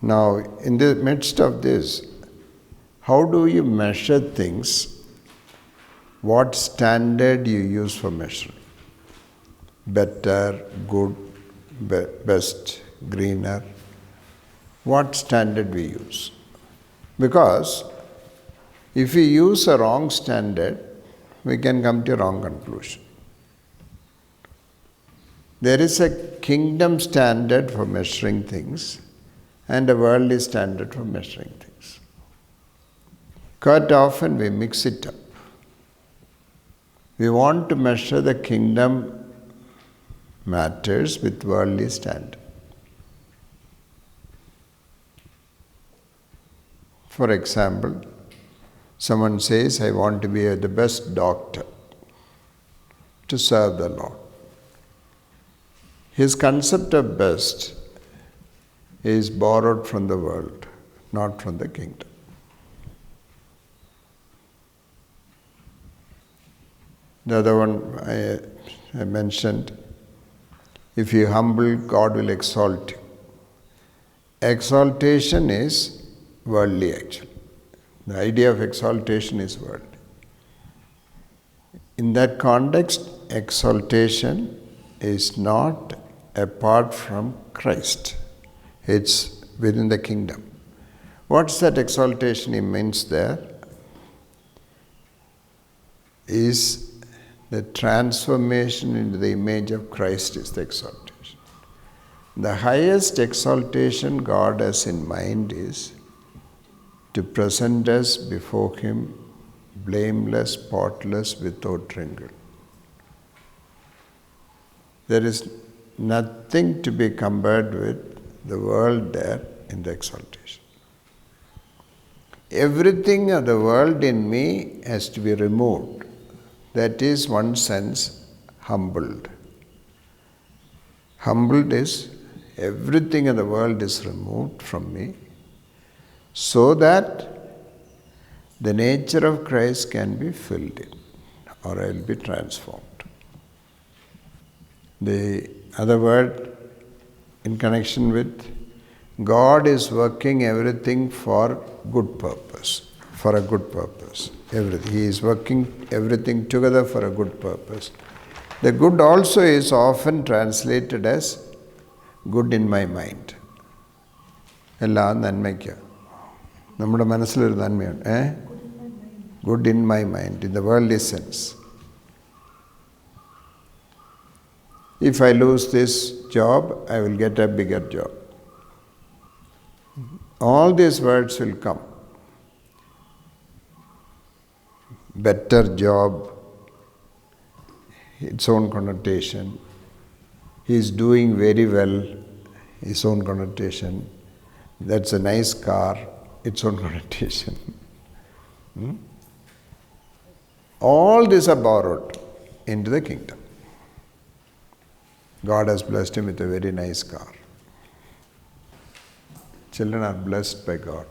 Now, in the midst of this, how do you measure things? What standard you use for measuring? Better, good, best, greener. What standard we use? Because if we use a wrong standard, we can come to a wrong conclusion. There is a kingdom standard for measuring things and a worldly standard for measuring things. Quite often we mix it up. We want to measure the kingdom matters with worldly standard. For example, someone says, I want to be the best doctor to serve the Lord. His concept of best is borrowed from the world, not from the kingdom. The other one I mentioned, if you humble, God will exalt you. Exaltation is worldly actually. The idea of exaltation is worldly. In that context, exaltation is not apart from Christ. It's within the kingdom. What's that exaltation he means there? Is the transformation into the image of Christ is the exaltation. The highest exaltation God has in mind is to present us before Him blameless, spotless, without wrinkle. There is nothing to be compared with the world there in the exaltation. Everything of the world in me has to be removed. That is, one sense, humbled. Humbled is everything in the world is removed from me so that the nature of Christ can be filled in, or I will be transformed. The other word in connection with God is working everything for good purpose, for a good purpose. Everything. He is working everything together for a good purpose. The good also is often translated as good in my mind. എല്ലാം നന്മയ്ക്ക് നമ്മുടെ മനസ്സിലൊരു നന്മയുണ്ട്. Good in my mind, in the worldly sense. If I lose this job, I will get a bigger job. All these words will come. Better job, its own connotation. He is doing very well, its own connotation. That's a nice car, its own connotation. All these are borrowed into the kingdom. God has blessed him with a very nice car. Children are blessed by God.